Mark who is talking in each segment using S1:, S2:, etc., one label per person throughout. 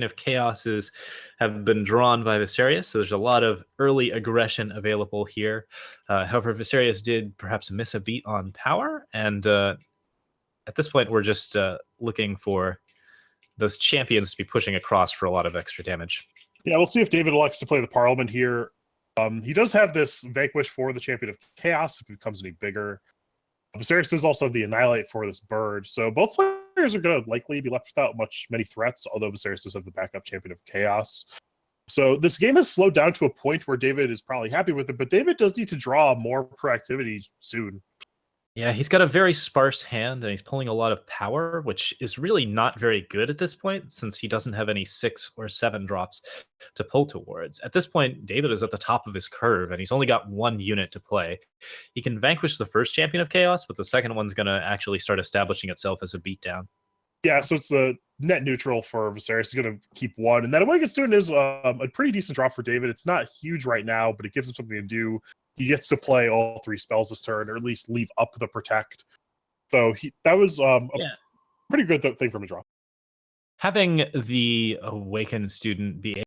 S1: of chaoses have been drawn by Viserius, so there's a lot of early aggression available here. However, Viserius did perhaps miss a beat on power, and at this point, we're just looking for those champions to be pushing across for a lot of extra damage.
S2: Yeah, we'll see if David elects to play the Parliament here. He does have this Vanquish for the Champion of Chaos if it becomes any bigger. Viserius does also have the Annihilate for this bird, so both players are going to likely be left without many threats, although Viserius does have the backup Champion of Chaos. So this game has slowed down to a point where David is probably happy with it, but David does need to draw more proactivity soon.
S1: Yeah, he's got a very sparse hand, and he's pulling a lot of power, which is really not very good at this point, since he doesn't have any 6 or 7 drops to pull towards. At this point, David is at the top of his curve, and he's only got 1 unit to play. He can vanquish the first Champion of Chaos, but the second one's going to actually start establishing itself as a beatdown.
S2: Yeah, so it's a net neutral for Viserius. He's going to keep 1. And then what he gets doing is a pretty decent drop for David. It's not huge right now, but it gives him something to do. He gets to play all 3 spells this turn, or at least leave up the Protect. So that was a pretty good thing from a draw.
S1: Having the Awakened student be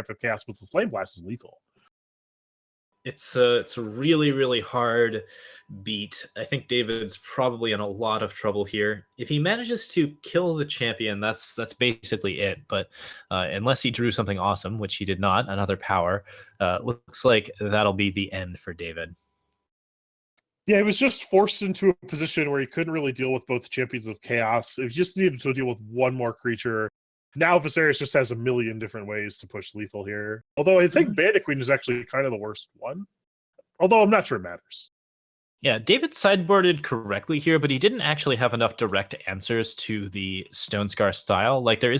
S2: Of Chaos with the Flame Blast is lethal.
S1: It's a really, really hard beat. I think David's probably in a lot of trouble here. If he manages to kill the champion, that's basically it. But unless he drew something awesome, which he did not, another power, looks like that'll be the end for David.
S2: Yeah, he was just forced into a position where he couldn't really deal with both Champions of Chaos. He just needed to deal with 1 more creature. Now Viserius just has a million different ways to push lethal here. Although I think Bandit Queen is actually kind of the worst one. Although I'm not sure it matters.
S1: Yeah, David sideboarded correctly here, but he didn't actually have enough direct answers to the Stone Scar style. Like there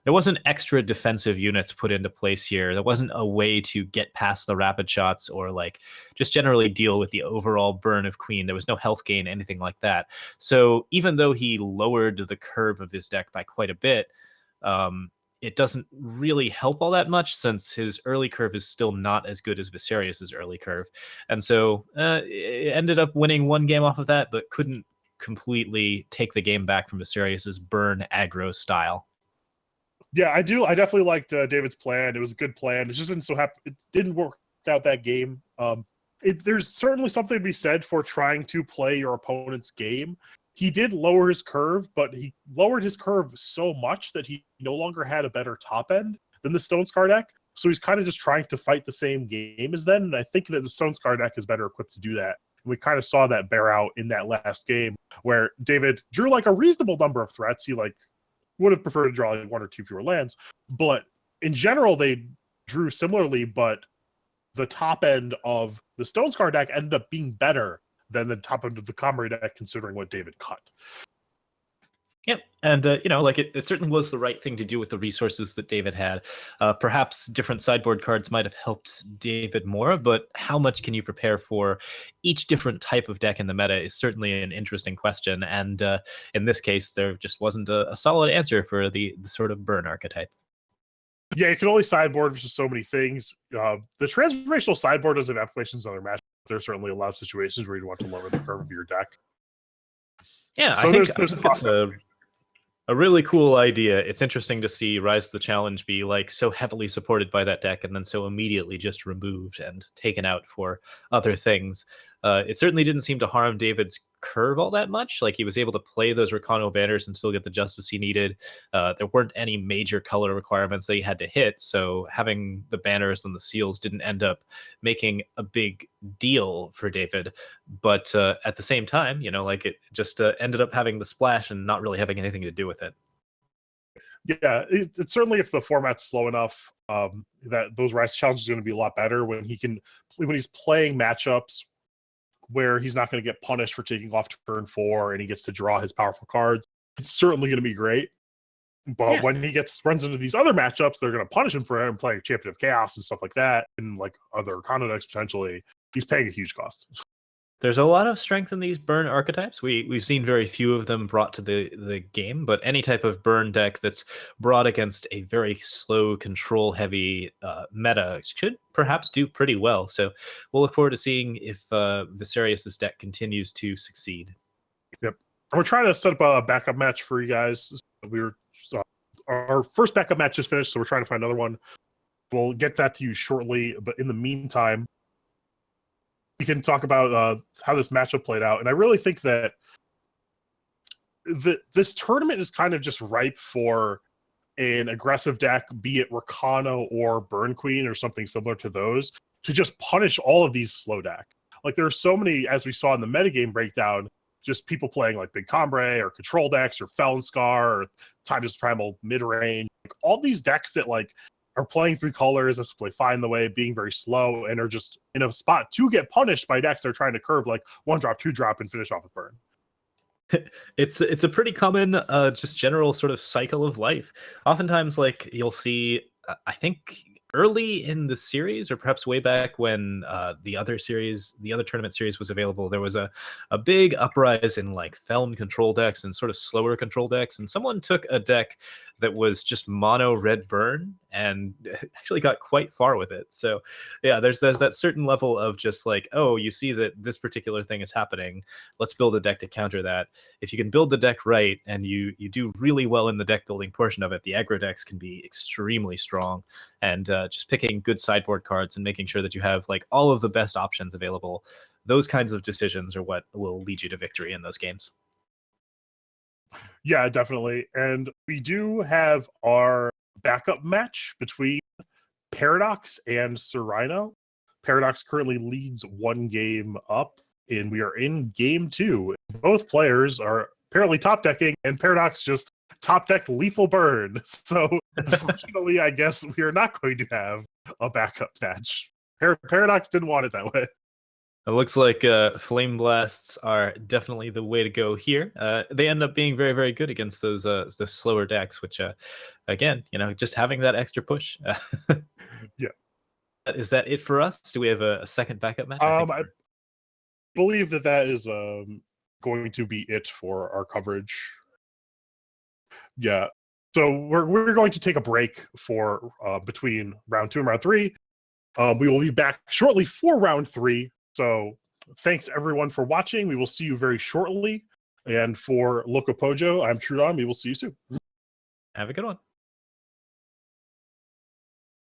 S1: wasn't extra defensive units put into place here. There wasn't a way to get past the rapid shots or like just generally deal with the overall burn of Queen. There was no health gain, anything like that. So even though he lowered the curve of his deck by quite a bit, it doesn't really help all that much since his early curve is still not as good as Viserius's early curve. And so it ended up winning 1 game off of that, but couldn't completely take the game back from Viserius's burn aggro style.
S2: Yeah, I do. I definitely liked David's plan. It was a good plan. It just it didn't work out that game. There's certainly something to be said for trying to play your opponent's game. He did lower his curve, but he lowered his curve so much that he no longer had a better top end than the Stone Scar deck. So he's kind of just trying to fight the same game as them. And I think that the Stone Scar deck is better equipped to do that. We kind of saw that bear out in that last game where David drew like a reasonable number of threats. He like would have preferred to draw like 1 or 2 fewer lands. But in general, they drew similarly, but the top end of the Stone Scar deck ended up being better than the top end of the Comrade deck, considering what David cut.
S1: Yep. And, like it certainly was the right thing to do with the resources that David had. Perhaps different sideboard cards might have helped David more, but how much can you prepare for each different type of deck in the meta is certainly an interesting question. And in this case, there just wasn't a solid answer for the sort of burn archetype.
S2: Yeah, you can only sideboard versus so many things. The transformational sideboard doesn't have applications on other matches. There's certainly a lot of situations where you want to lower the curve of your deck.
S1: Yeah,
S2: So
S1: I think
S2: there's
S1: it's a really cool idea. It's interesting to see Rise of the Challenge be like so heavily supported by that deck and then so immediately just removed and taken out for other things. It certainly didn't seem to harm David's curve all that much. Like he was able to play those Recano banners and still get the justice he needed. There weren't any major color requirements that he had to hit, so having the banners and the seals didn't end up making a big deal for David. But at the same time, like it just ended up having the splash and not really having anything to do with it.
S2: Yeah, it's certainly if the format's slow enough, that those Rise challenges are going to be a lot better when he's playing matchups where he's not going to get punished for taking off turn 4 and he gets to draw his powerful cards. It's certainly going to be great. But when he runs into these other matchups, they're going to punish him for him playing Champion of Chaos and stuff like that, and like other Recano decks potentially. He's paying a huge cost.
S1: There's a lot of strength in these burn archetypes. We've seen very few of them brought to the game, but any type of burn deck that's brought against a very slow, control-heavy meta should perhaps do pretty well. So we'll look forward to seeing if Viserius's deck continues to succeed.
S2: Yep, we're trying to set up a backup match for you guys. Our first backup match is finished, so we're trying to find another one. We'll get that to you shortly, but in the meantime, we can talk about how this matchup played out. And I really think that this tournament is kind of just ripe for an aggressive deck, be it Recano or Burn Queen or something similar to those, to just punish all of these slow deck. Like there are so many, as we saw in the metagame breakdown, just people playing like Big Combre or Control decks or Felon Scar or Timeless Primal mid-range. Like all these decks that like are playing 3 colors, have to play Find the Way, being very slow, and are just in a spot to get punished by decks that are trying to curve like 1-drop, 2-drop, and finish off with Burn.
S1: It's a pretty common just general sort of cycle of life. Oftentimes, like you'll see, I think early in the series, or perhaps way back when the other tournament series was available, there was a big uprise in like Feln control decks and sort of slower control decks, and someone took a deck that was just mono red burn and actually got quite far with it. So yeah, there's that certain level of just like, oh, you see that this particular thing is happening, let's build a deck to counter that. If you can build the deck right and you do really well in the deck building portion of it, the aggro decks can be extremely strong. And just picking good sideboard cards and making sure that you have like all of the best options available, those kinds of decisions are what will lead you to victory in those games.
S2: Yeah, definitely. And we do have our backup match between Paradox and Serino. Paradox currently leads 1 game up, and we are in game 2. Both players are apparently top decking, and Paradox just top deck Lethal Burn. So unfortunately, I guess we are not going to have a backup match. Paradox didn't want it that way.
S1: It looks like Flame Blasts are definitely the way to go here. They end up being very, very good against those slower decks, which, again, just having that extra push.
S2: Yeah.
S1: Is that it for us? Do we have a second backup match?
S2: I believe that is going to be it for our coverage. Yeah. So we're going to take a break for between round 2 and round 3. We will be back shortly for round 3. So thanks everyone for watching. We will see you very shortly. And for LocoPojo, I'm Truedawn. We will see you soon.
S1: Have a good one.